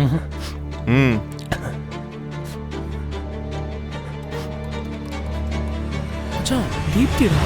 ம் மச்சான் தீப்திடா.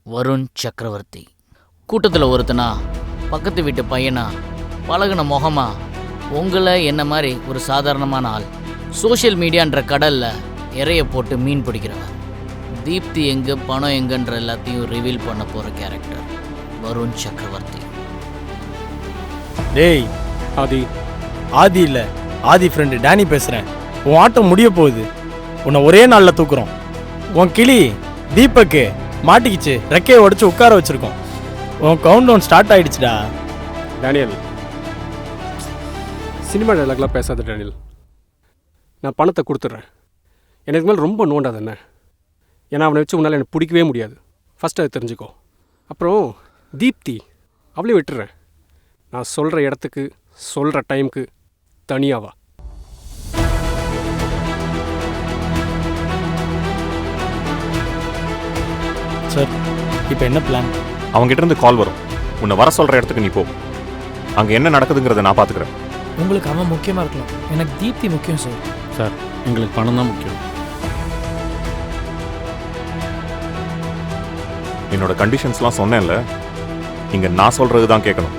வருண் சக்கரவர்த்தி கூட்டத்தில் ஒருத்தனா, பக்கத்து வீட்டு பையனா, பழகுன முகமா, உங்களை என்ன மாதிரி ஒரு சாதாரணமான ஆள், சோஷியல் மீடியான்ற கடலில் இறைய போட்டு மீன் பிடிக்கிறவன். தீப்தி எங்கே, பணம் எங்கன்ற எல்லாத்தையும் ரிவீல் பண்ண போகிற கேரக்டர் வருண் சக்கரவர்த்தி. டேய் ஆதி இல்லை, ஆதி ஃப்ரெண்டு டேனி பேசுகிறேன். உன் ஆட்டம் முடிய போகுது. உன்னை ஒரே நாளில் தூக்குறோம். உன் கிளி தீபக்கு மாட்டிக்கிச்சு, ரெக்கையை உடச்சி உட்கார வச்சிருக்கோம். உன் கவுண்ட் டவுன் ஸ்டார்ட் ஆயிடுச்சுடா. டேனியல், சினிமா டைலாக்லாம் பேசாத டேனியல். நான் பணத்தை கொடுத்துட்றேன். எனக்கு மேலே ரொம்ப நோண்டாது என்ன. ஏன்னா அவனை வச்சு உன்னால் எனக்கு பிடிக்கவே முடியாது. ஃபஸ்ட்டு அதை தெரிஞ்சுக்கோ. அப்புறம் தீப்தி, அவளே விட்டுறேன். நான் சொல்கிற இடத்துக்கு சொல்கிற டைமுக்கு தனியாவா. சார், இப்போ என்ன பிளான்? அவங்ககிட்ட இருந்து கால் வரும். உன்னை வர சொல்கிற இடத்துக்கு நீ போ. அங்கே என்ன நடக்குதுங்கிறத நான் பார்த்துக்கிறேன். உங்களுக்கு அவன் முக்கியமாக இருக்கலாம், எனக்கு தீப்தி முக்கியம் சார். சார், எங்களுக்கு பணம் தான் முக்கியம். என்னோட கண்டிஷன்ஸ்லாம் சொன்னேன்ல, இங்கே நான் சொல்கிறது தான் கேட்கணும்.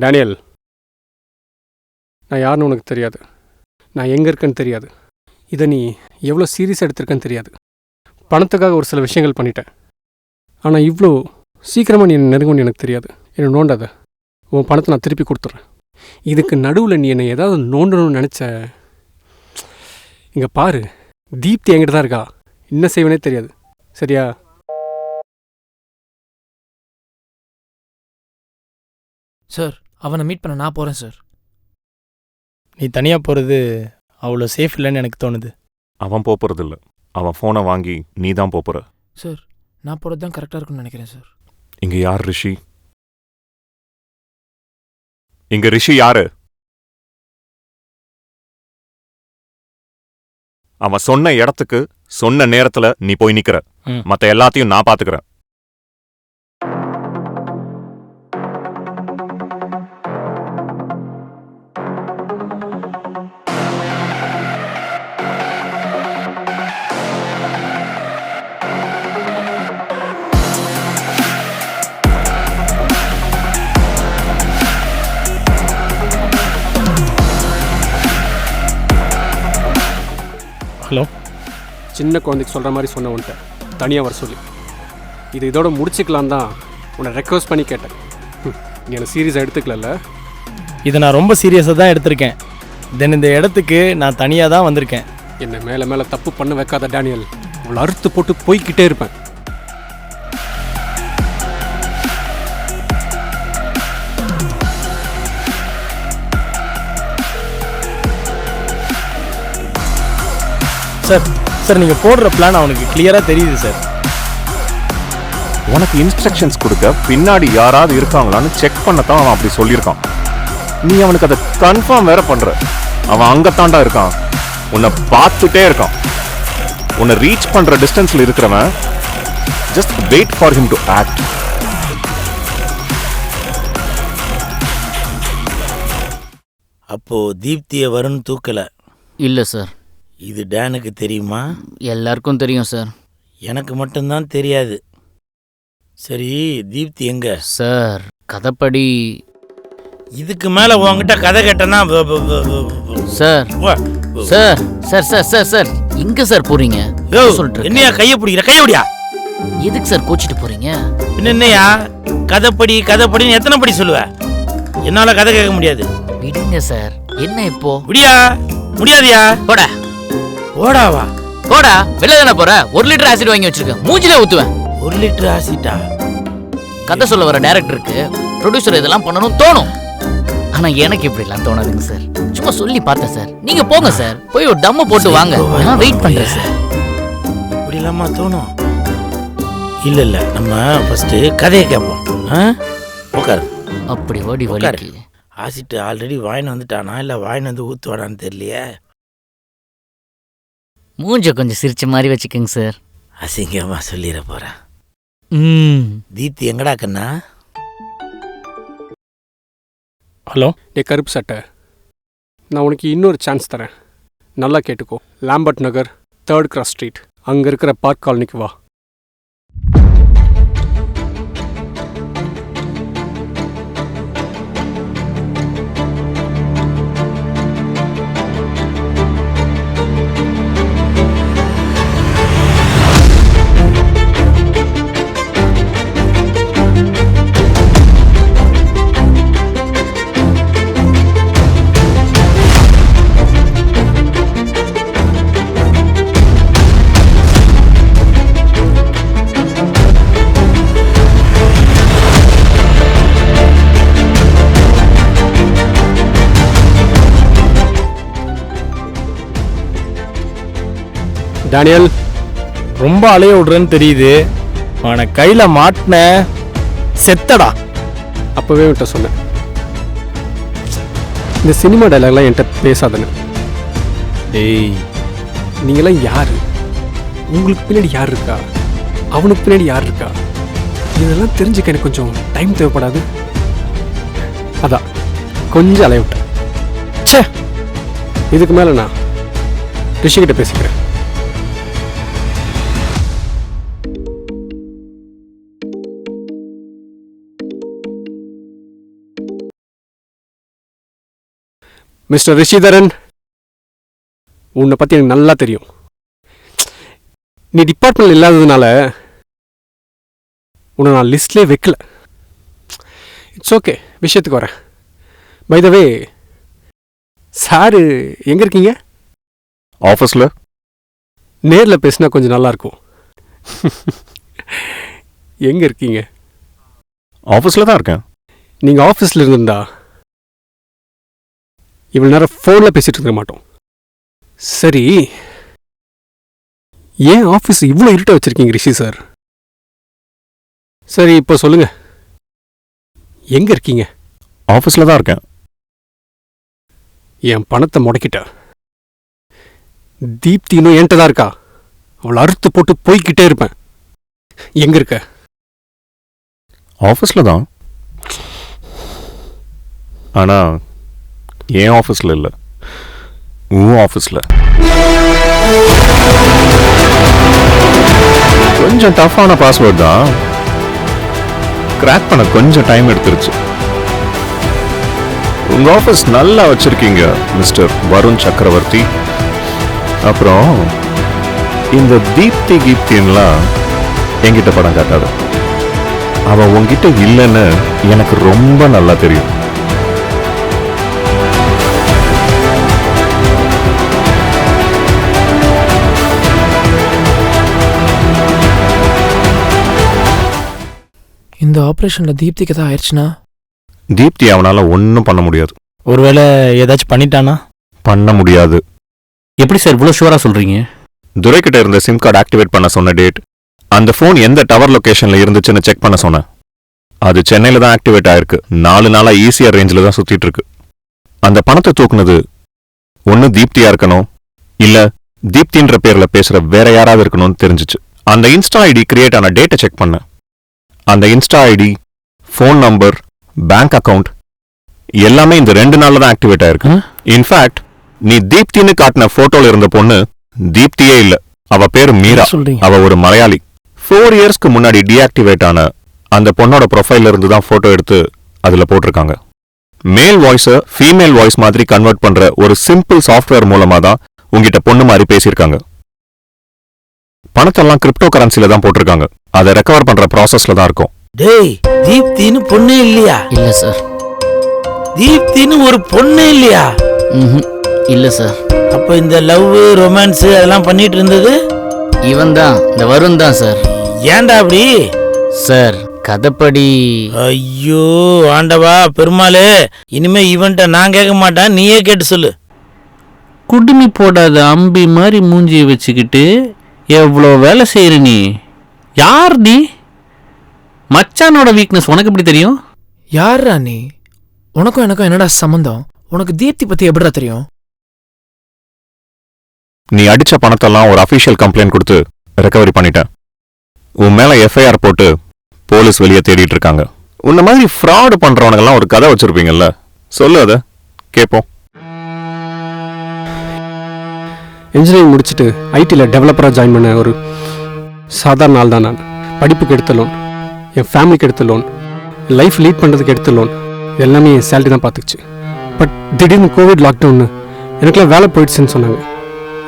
டேனியல், நான் யாருன்னு உனக்கு தெரியாது. நான் எங்கே இருக்கேன்னு தெரியாது. இதை நீ எவ்வளோ சீரியஸாக எடுத்திருக்கேன்னு தெரியாது. பணத்துக்காக ஒரு சில விஷயங்கள் பண்ணிட்டேன். ஆனால் இவ்வளோ சீக்கிரமாக நீ என்னை நெருங்குன்னு எனக்கு தெரியாது. என்னை நோண்டாத. உன் பணத்தை நான் திருப்பி கொடுத்துட்றேன். இதுக்கு நடுவில் நீ என்னை ஏதாவது நோண்டணும்னு நினச்ச, இங்கே பாரு, தீப்தி என்கிட்ட தான் இருக்கா. என்ன செய்வனே தெரியாது. சரியா? சார், அவனை மீட் பண்ண நான் போகிறேன் சார். நீ தனியாக போகிறது அவ்வளோ சேஃப் இல்லைன்னு எனக்கு தோணுது. அவன் போகிறது இல்லை, அவன் ஃபோனை வாங்கி நீ தான் போகிற. சார், நான் போகிறது தான் கரெக்டாக இருக்குன்னு நினைக்கிறேன் சார். இங்கே யார் ரிஷி? இங்கே ரிஷி யாரு? அவன் சொன்ன இடத்துக்கு சொன்ன நேரத்தில் நீ போய் நிற்கிற. மற்ற எல்லாத்தையும் நான் பார்த்துக்கிறேன். ஹலோ, சின்ன குழந்தைக்கு சொல்கிற மாதிரி சொன்ன உன்ட்ட தனியாக வர சொல்லி. இது இதோட முடிச்சுக்கலாம் தான் உன்னை ரெக்வஸ்ட் பண்ணி கேட்டேன். நீ என்னை சீரியஸாக எடுத்துக்கல. இதை நான் ரொம்ப சீரியஸாக தான் எடுத்திருக்கேன். தென் இந்த இடத்துக்கு நான் தனியாக தான் வந்திருக்கேன். என்னை மேலே மேலே தப்பு பண்ண வைக்காத டேனியல். உங்களை அறுத்து போட்டு போய்கிட்டே இருப்பேன். சார், நீங்கள் போடுற பிளான் அவனுக்கு கிளியராக தெரியுது சார். உனக்கு இன்ஸ்ட்ரக்ஷன்ஸ் கொடுக்க பின்னாடி யாராவது இருக்காங்களான்னு செக் பண்ணத்தான் அவன் அப்படி சொல்லியிருக்கான். நீ அவனுக்கு அதை கன்ஃபார்ம் வேற பண்ற. அவன் அங்கத்தாண்டா இருக்கான், உன்னை பார்த்துட்டே இருக்கான். உன்னை ரீச் பண்ற டிஸ்டன்ஸ்ல இருக்கிறவன் just wait for him to act. அப்போ தீப்தியை வருண் தூக்கல? இல்லை சார். இது டேனுக்கு தெரியுமா? எல்லாருக்கும் தெரியும் சார். எனக்கு மட்டும்தான் தெரியாது. சரி, தீப்தி எங்க? சார், கதைப்படி இதுக்கு மேல உங்ககிட்ட கதை கேட்டனா sir sir sir sir sir sir எங்க சார் போறீங்க? என்னையா கைய பிடிக்கிற? கையடியா. எதுக்கு சார் கோச்சிட்டு போறீங்க? பின்ன என்னையா கதைப்படின்னு எத்தனை படி சொல்லுவ? என்னால கதை கேட்க முடியாது. விடுங்க சார். என்ன இப்போ? முடியா? முடியாதியா? போடா ஓடாவா? போடா. வெளில தானே போற? 1 லிட்டர் ஆசிட் வாங்கி வச்சிருக்கேன், மூஞ்சிலே ஊத்துவேன். 1 லிட்டர் ஆசிட்டா? கதை சொல்ல வர டைரக்டருக்கு ப்ரொடியூசர் இதெல்லாம் பண்ணணும் தோணும். ஆனா எனக்கு இப்படி எல்லாம் தோணாதுங்க சார். சும்மா சொல்லி பார்த்தேன் சார். நீங்க போங்க சார், போய் ஒரு டம்ம போட்டு வாங்க. நான் வெயிட் பண்றேன் சார். இப்படி இல்லாம தோணும். இல்ல இல்ல, நம்ம ஃபர்ஸ்ட் கதையை கேட்போம். உட்காரு. அப்படி ஓடி வலிக்கு. ஆசிட்டு ஆல்ரெடி வாயின் வந்துட்டானா இல்ல வாயின் வந்து ஊத்துவாடான்னு தெரியலையே. மூஞ்ச கொஞ்சம் சிரிச்ச மாதிரி வச்சுக்கோங்க சார். அசிங்கமா சொல்லிட போறேன். தீப்தி எங்கடா கண்ணா? ஹலோ. டே கருப்பு சட்டை, நான் உனக்கு இன்னொரு சான்ஸ் தரேன். நல்லா கேட்டுக்கோ. லாம்பர்ட் நகர் 3rd Cross Street அங்கே இருக்கிற பார்க் காலனிக்கு வா. டேனியல், ரொம்ப அலைய விடுறேன்னு தெரியுது. அவனை கையில் மாட்டின செத்தடா. அப்போவே விட்ட சொன்னேன், இந்த சினிமா டைலாக்லாம் என்கிட்ட பேசாதன்னு. டேய், நீங்களாம் யார்? உங்களுக்கு பின்னாடி யார் இருக்கா? அவனுக்கு பின்னாடி யார் இருக்கா? இதெல்லாம் தெரிஞ்சுக்க எனக்கு கொஞ்சம் டைம் தேவைப்படாது. அதான் கொஞ்சம் அலைய விட்டேன். ச்சே, இதுக்கு மேலே நான் ரிஷிகிட்ட பேசிக்கிறேன். மிஸ்டர் ரிஷிதரன், உன்னை பற்றி எனக்கு நல்லா தெரியும். நீ டிபார்ட்மெண்ட் இல்லாததுனால உன்னை நான் லிஸ்ட்லேயே வைக்கல. இட்ஸ் ஓகே, விஷயத்துக்கு வரேன். பை த வே, சாரு எங்கே இருக்கீங்க? ஆஃபீஸில். நேரில் பேசினா கொஞ்சம் நல்லாயிருக்கும். எங்கே இருக்கீங்க? ஆஃபீஸில் தான் இருக்கேன். நீங்கள் ஆஃபீஸில் இருந்திருந்தா இவ்வளோ நேரம் ஃபோனில் பேசிகிட்டு இருக்க மாட்டோம். சரி, ஏன் ஆஃபீஸ் இவ்வளோ இருட்டாக வச்சுருக்கீங்க ரிஷி சார்? சரி, இப்போ சொல்லுங்கள், எங்கே இருக்கீங்க? ஆஃபீஸில் தான் இருக்கேன். என் பணத்தை முடக்கிட்ட தீப்தி இன்னும் என்கிட்ட தான் இருக்கா. அவளை அறுத்து போட்டு போய்கிட்டே இருப்பேன். எங்கே இருக்க? ஆஃபீஸில் தான். ஆனால் என் ஆஃபீஸில் இல்லை, உன் ஆஃபீஸில். கொஞ்சம் டஃப்பான பாஸ்வேர்ட் தான், கிராக் பண்ண கொஞ்சம் டைம் எடுத்துருச்சு. உங்கள் ஆஃபீஸ் நல்லா வச்சுருக்கீங்க மிஸ்டர் வருண் சக்கரவர்த்தி. அப்புறம் இந்த தீப்தி கீப்தின்லாம் என்கிட்ட படம் காட்டாது. அவள் உங்ககிட்ட இல்லைன்னு எனக்கு ரொம்ப நல்லா தெரியும். இந்த ஆப்ரேஷனில் தீப்திக்கு தான் ஆயிடுச்சுன்னா? தீப்தி அவனால ஒன்றும் பண்ண முடியாது. ஒருவேளை ஏதாச்சும் பண்ணிட்டானா? பண்ண முடியாது. எப்படி சார் இவ்வளோ ஷுவராக சொல்கிறீங்க? துரைக்கிட்ட இருந்த சிம் கார்டு ஆக்டிவேட் பண்ண சொன்ன டேட், அந்த ஃபோன் எந்த டவர் லொக்கேஷனில் இருந்துச்சுன்னு செக் பண்ண சொன்னேன். அது சென்னையில் தான் ஆக்டிவேட் ஆயிருக்கு. 4 நாளாக ஈஸியாக ரேஞ்சில் தான் சுற்றிட்டு இருக்கு. அந்த பணத்தை தூக்குனது ஒன்று தீப்தியாக இருக்கணும், இல்லை தீப்தின்ற பேரில் பேசுகிற வேற யாராவது இருக்கணும்னு தெரிஞ்சிச்சு. அந்த இன்ஸ்டா ஐடி கிரியேட் ஆன டேட்டை செக் பண்ணேன். அந்த insta ID, phone number, bank account எல்லாமே இந்த 2 நாள்ல தான் ஆக்டிவேட் ஆயிருக்கு. இன்ஃபேக்ட் நீ தீப்தின்னு காட்டின போட்டோல இருந்த பொண்ணு தீப்தியே இல்ல, அவ பேரு மீரா. அவ ஒரு மலையாளி. 4 இயர்ஸ்க்கு முன்னாடி டீஆக்டிவேட் ஆன அந்த பொண்ணோட ப்ரொஃபைல்ல இருந்து தான் போட்டோ எடுத்து அதுல போட்டிருக்காங்க. மேல் வாய்ஸை ஃபீமேல் வாய்ஸ் மாதிரி கன்வெர்ட் பண்ற ஒரு சிம்பிள் சாஃப்ட்வேர் மூலமா தான் உங்ககிட்ட பொண்ணு மாதிரி பேசியிருக்காங்க. பணத்தெல்லாம் கிரிப்டோ கரன்சில தான் போட்டிருக்காங்க. அதை ரெக்கவர் பண்ற ப்ராசஸ்ல தான் இருக்கும். டேய், தீப்தின்னு பொண்ணே இல்லையா? இல்ல சார். தீப்தின்னு ஒரு பொண்ணு இல்லையா? இல்லை சார். அப்ப இந்த லவ் ரொமான்ஸ் அதெல்லாம் பண்ணிட்டு இருந்தது இவன் தான், இந்த வருண் தான் சார். ஏன்டா அப்படி? சார் கதைப்படி. ஐயோ ஆண்டவா பெருமாளே, இனிமே இவன்ட்ட நான் கேட்க மாட்டேன், நீயே கேட்டு சொல்லு. குடுமி போடாத அம்பி மாதிரி மூஞ்சியை வச்சுக்கிட்டு எவ்வளோ வேலை செய்கிற நீ? யார் நீ? மச்சானோட வீக்னஸ் உனக்கு எப்படி தெரியும்? யாரா நீ? உனக்கும் எனக்கும் என்னடா சம்மந்தம்? உனக்கு தீப்தி பத்தி எப்படிடா தெரியும்? நீ அடிச்ச பணத்தெல்லாம் ஒரு அஃபீஷியல் கம்ப்ளைண்ட் கொடுத்து ரெக்கவரி பண்ணிட்டேன். உன் மேல எஃப்ஐஆர் போட்டு போலீஸ் வெளியே தேடிட்டு இருக்காங்க. உன்ன மாதிரி ஃப்ராடு பண்றவனுங்கெல்லாம் ஒரு கதை வச்சிருப்பீங்கல்ல, சொல்லு அதை கேட்போம். இன்ஜினியரிங் முடிச்சுட்டு ஐடியில் டெவலப்பராக ஜாயின் பண்ண ஒரு சாதாரண ஆள் தான் நான். படிப்புக்கு எடுத்த லோன், என் ஃபேமிலிக்கு எடுத்த லோன், லைஃப் லீட் பண்ணுறதுக்கு எடுத்த லோன், எல்லாமே என் சேலரி தான் பார்த்துக்குச்சு. பட் திடீர்னு கோவிட் லாக்டவுன்னு எனக்குலாம் வேலை போயிடுச்சுன்னு சொன்னாங்க.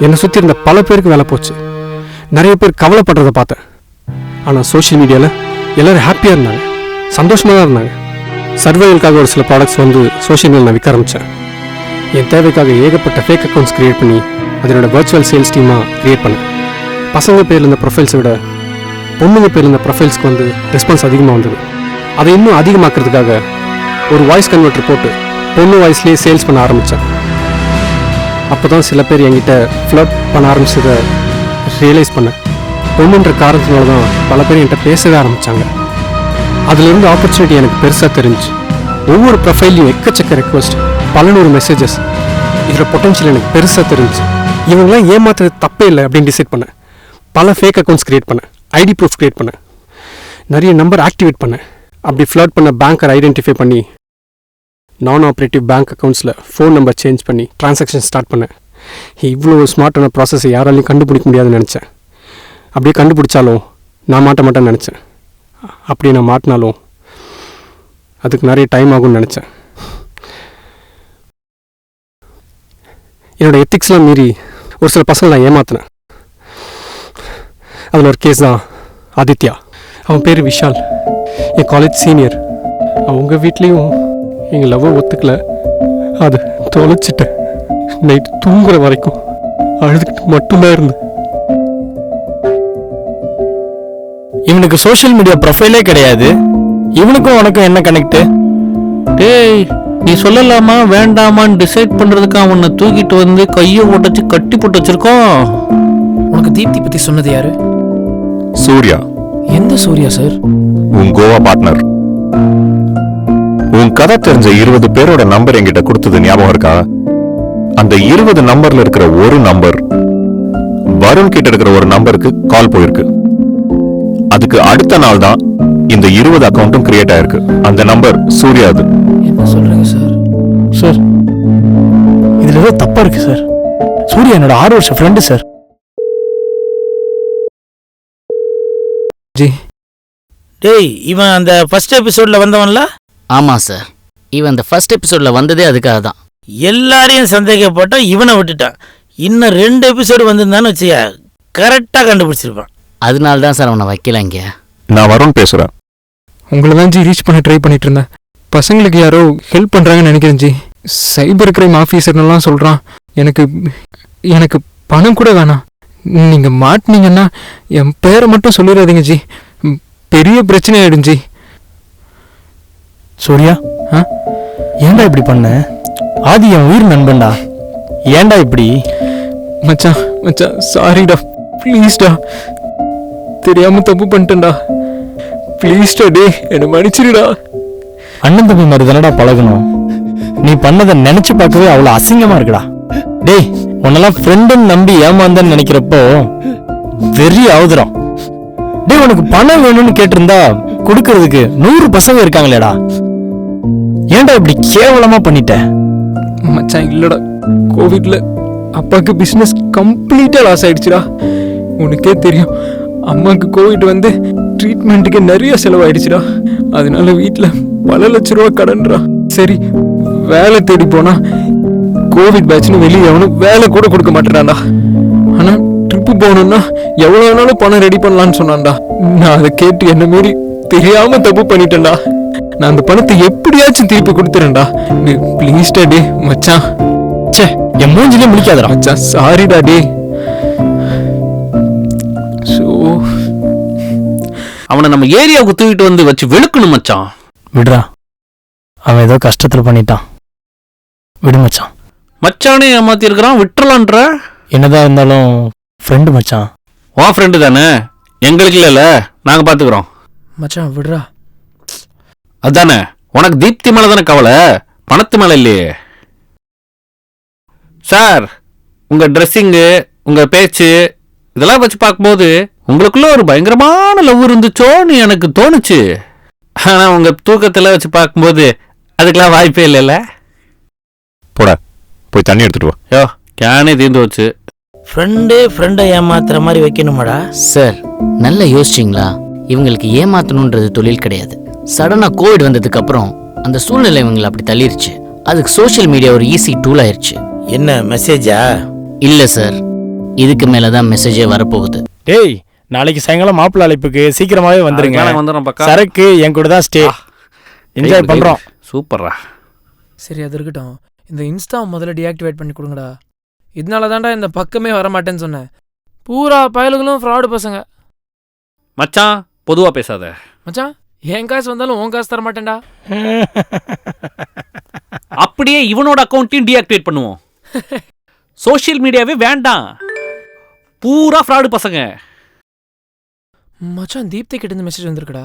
என்னை சுற்றி இருந்த பல பேருக்கு வேலை போச்சு. நிறைய பேர் கவலைப்படுறதை பார்த்தேன். ஆனால் சோஷியல் மீடியாவில் எல்லோரும் ஹாப்பியாக இருந்தாங்க, சந்தோஷமாக தான் இருந்தாங்க. சர்வைவலுக்காக ஒரு சில ப்ராடக்ட்ஸ் வந்து சோஷியல் மீடியா நான் விற்க ஆரம்பித்தேன். என் தேவைக்காக ஏகப்பட்ட ஃபேக் அக்கௌண்ட்ஸ் க்ரியேட் பண்ணி அதனோட வர்ச்சுவல் சேல்ஸ் டீமாக க்ரியேட் பண்ணேன். பசங்க பேரில் இருந்த ப்ரொஃபைல்ஸை விட பொண்ணுங்க பேரில் இருந்த ப்ரொஃபைல்ஸ்க்கு வந்து ரெஸ்பான்ஸ் அதிகமாக வந்தது. அதை இன்னும் அதிகமாக்குறதுக்காக ஒரு வாய்ஸ் கன்வெர்ட்டர் போட்டு பொண்ணு வாய்ஸ்லேயே சேல்ஸ் பண்ண ஆரம்பித்தேன். அப்போ தான் சில பேர் என்கிட்ட ஃப்ளட் பண்ண ஆரம்பிச்சதை ரியலைஸ் பண்ணேன். பொண்ணுன்ற காரணத்தினால தான் பல பேர் என்கிட்ட பேசவே ஆரம்பித்தாங்க. அதிலிருந்து ஆப்பர்ச்சுனிட்டி எனக்கு பெருசாக தெரிஞ்சு ஒவ்வொரு ப்ரொஃபைல்லையும் எக்கச்சக்க ரெக்வஸ்ட், பல நூறு மெசேஜஸ். இதில் பொட்டன்ஷியல் எனக்கு பெருசாக தெரிஞ்சு இவங்களாம் ஏமாத்துறது தப்பே இல்லை அப்படின்னு டிசைட் பண்ணேன். பல ஃபேக் அக்கௌண்ட்ஸ் க்ரியேட் பண்ணேன், ஐடி ப்ரூஃப் க்ரியேட் பண்ணேன், நிறைய நம்பர் ஆக்டிவேட் பண்ணேன். அப்படி ஃப்ளட் பண்ண பேங்கரை ஐடென்டிஃபை பண்ணி நான் ஆப்ரேட்டிவ் பேங்க் அக்கௌண்ட்ஸில் ஃபோன் நம்பர் சேஞ்ச் பண்ணி ட்ரான்சாக்ஷன் ஸ்டார்ட் பண்ணேன். இவ்வளோ ஒரு ஸ்மார்ட்டான ப்ராசஸை யாராலையும் கண்டுபிடிக்க முடியாதுன்னு நினச்சேன். அப்படியே கண்டுபிடிச்சாலும் நான் மாட்ட மாட்டேன்னு நினச்சேன். அப்படியே நான் மாட்டினாலும் அதுக்கு நிறைய டைம் ஆகும்னு நினச்சேன். என்னோடய எத்திக்ஸ்லாம் மீறி ஒரு சில பசங்களை நான் ஏமாத்தினேன். அதில் ஒரு கேஸ் தான் ஆதித்யா. அவன் பேர் விஷால், என் காலேஜ் சீனியர். அவங்க வீட்லேயும் எங்கள் லவ்வை ஒத்துக்கல. அது தொலைச்சிட்டேன். நைட் தூங்குற வரைக்கும் அழுதுகிட்டு மட்டும்தான் இருந்தேன். இவனுக்கு சோஷியல் மீடியா ப்ரொஃபைலே கிடையாது. இவனுக்கும் உனக்கும் என்ன கனெக்ட்? டேய், நீ சொல்லலாமா வேண்டாமான்னு டிசைட் பண்றதுக்கு அவனை தூக்கிட்டு வந்து கையை உடைச்சு கட்டி போட்டு வச்சிருக்கோம். உனக்கு தீப்தி பத்தி சொன்னது யாரு? சூர்யா. எந்த சூர்யா சார்? உன் கோவா பார்ட்னர். உன் கதை தெரிஞ்ச 20 பேரோட நம்பர் என்கிட்ட கொடுத்தது ஞாபகம் இருக்கா? அந்த 20 நம்பர்ல இருக்கிற ஒரு நம்பர் வருண் கிட்ட இருக்கிற ஒரு நம்பருக்கு கால் போயிருக்கு. அதுக்கு அடுத்த நாள் தான் இந்த 20 அக்கௌண்ட்டும் கிரியேட் ஆயிருக்கு. அந்த நம்பர் சூர்யா. அது என்ன சொல்றீங்க சார்? சார் இதில் ஏதோ தப்பாக இருக்கு சார். சூர்யா என்னோட 6 வருஷ ஃப்ரெண்டு சார். ஜி, டேய் இவன் அந்த ஃபர்ஸ்ட் எபிசோட்ல வந்தவன்ல? ஆமாம் சார், இவன் அந்த ஃபர்ஸ்ட் எபிசோடில் வந்ததே அதுக்காக தான். எல்லாரையும் சந்தேகப்பட்டா இவனை விட்டுட்டான். இன்னும் 2 எபிசோடு வந்திருந்தான்னு வச்சியா கரெக்டாக கண்டுபிடிச்சிருப்பான். அதனால தான் சார் அவனை வைக்கல இங்கே. நான் வருண் பேசுறேன். உங்களை தான் ஜி ரீச் பண்ண ட்ரை பண்ணிட்டு இருந்தேன். பசங்களுக்கு யாரோ ஹெல்ப் பண்ணுறாங்கன்னு நினைக்கிறேன் ஜி. சைபர் கிரைம் ஆஃபீஸர்லாம் சொல்கிறான். எனக்கு பணம் கூட வேணாம். நீங்கள் மாட்டினீங்கன்னா என் பேரை மட்டும் சொல்லிடாதீங்க ஜி. பெரிய பிரச்சனை ஆயிடும் ஜி. சூர்யா, ஏன்டா இப்படி பண்ண? ஆதி என் உயிர் நண்பன்டா. ஏன்டா இப்படி? மச்சான் சாரிடா, ப்ளீஸ்டா. தெரியாம தப்பு பண்ணிட்டேன்டா. ப்ளீஸ்டா டே, என்னை மன்னிச்சிருடா. அண்ணன் தம்பி மாதிரி தானடா பழகணும். நீ பண்ணதை நினைச்சு பார்க்கவே அவ்வளோ அசிங்கமா இருக்குடா. டேய், உன்னெல்லாம் ஃப்ரெண்டுன்னு நம்பி ஏமாந்தன்னு நினைக்கிறப்போ வெறி ஆகுதுறான். டேய், உனக்கு பணம் வேணும்னு கேட்டிருந்தா கொடுக்கறதுக்கு 100 பசங்க இருக்காங்களேடா. ஏன்டா இப்படி கேவலமா பண்ணிட்ட? மச்சான் இல்லடா, கோவிட்ல அப்பாவுக்கு பிஸ்னஸ் கம்ப்ளீட்டாக லாஸ் ஆயிடுச்சுடா. உனக்கே தெரியும், அம்மாவுக்கு கோவிட் வந்து ட்ரீட்மெண்ட்டுக்கு நிறைய செலவாயிடுச்சுடா. அதனால வீட்டில் பல லட்ச ரூபா கடன்டா. சரி, வேலை தேடி போனா கோவிட் பேட்ச்னு வெளியே எவனும் வேலை கூட கொடுக்க மாட்டேறான்டா. ஆனால் ட்ரிப்பு போகணுன்னா எவ்வளோ வேணாலும் பணம் ரெடி பண்ணலான்னு சொன்னான்டா. நான் அதை கேட்டு என்ன மீறி தெரியாம தப்பு பண்ணிட்டேன்டா. நான் அந்த பணத்தை எப்படியாச்சும் திருப்பி கொடுத்துறேன்டா. ப்ளீஸ்டா டே மச்சான். ச்சே, என் மூஞ்சிலே முடிக்காதடா. மச்சான் சாரிடா டே. ஸோ அவனை நம்ம ஏரியாவுக்கு தூக்கிட்டு வந்து வச்சு வெளுக்கணும் மச்சான். விடுறா, அவன் ஏதோ கஷ்டத்தில் பண்ணிட்டான். விடு மச்சான். மச்சானே ஏமாத்தி இருக்கிறான், விட்டுறலான்ற. என்னதான் இருந்தாலும் ஃப்ரெண்டு மச்சான். உன் ஃப்ரெண்டு தானே, எங்களுக்கு இல்லைல்ல, நாங்கள் பார்த்துக்குறோம். மச்சான் விடுறா. அதானே, உனக்கு தீப்தி மேலே தானே கவலை, பணத்து மேலே இல்லையே. சார், உங்கள் ட்ரெஸ்ஸிங்கு, உங்கள் பேச்சு இதெல்லாம் வச்சு பார்க்கும்போது உங்களுக்குள்ள ஒரு பயங்கரமான லவ் இருந்துச்சோன்னு எனக்கு தோணுச்சு. ஆனால் உங்கள் தூக்கத்தில் வச்சு பார்க்கும்போது அதுக்கெல்லாம் வாய்ப்பே இல்லைல்ல. போட போய் தண்ணி எடுத்துட்டு வா. யோ, கேனே தீர்ந்து வச்சு. ஃப்ரெண்டை ஏமாத்துற மாதிரி வைக்கணுமாடா? சார் நல்லா யோசிச்சிங்களா? இவங்களுக்கு ஏமாத்தணுன்றது தொழில் கிடையாது. சடனாக கோவிட் வந்ததுக்கு அப்புறம் அந்த சூழ்நிலை இவங்களை அப்படி தள்ளிருச்சு. அதுக்கு சோஷியல் மீடியா ஒரு ஈஸி டூல் ஆயிடுச்சு. என்ன மெசேஜா? இல்லை சார், இதுக்கு மேலே தான் மெசேஜே வரப்போகுது. டேய், நாளைக்கு சாயங்காலம் மாப்பிள்ளை அழைப்புக்கு சீக்கிரமாவே வந்துருங்க. வந்துடுறோம் பக்கா. சரக்கு என் கூட தான் ஸ்டே. என்ஜாய் பண்றோம். சூப்பர்ரா. சரி அது இருக்கட்டும். இந்த இன்ஸ்டா முதல்ல டீஆக்டிவேட் பண்ணி கொடுங்கடா. இதனால தான்டா இந்த பக்கமே வர மாட்டேன்னு சொன்னேன். பூரா பயலுகளும் ஃப்ராடு பசங்க. மச்சான் பொதுவாக பேசாத. மச்சான் என் காசு வந்தாலும் உன் காசு தர மாட்டேன்டா. அப்படியே இவனோட அக்கௌண்ட்டையும் டீஆக்டிவேட் பண்ணுவோம். சோஷியல் மீடியாவே வேண்டாம், பூரா ஃப்ராடு பசங்க. மச்சான் தீப்தி கிட்ட இருந்து மெசேஜ் வந்திருக்குடா.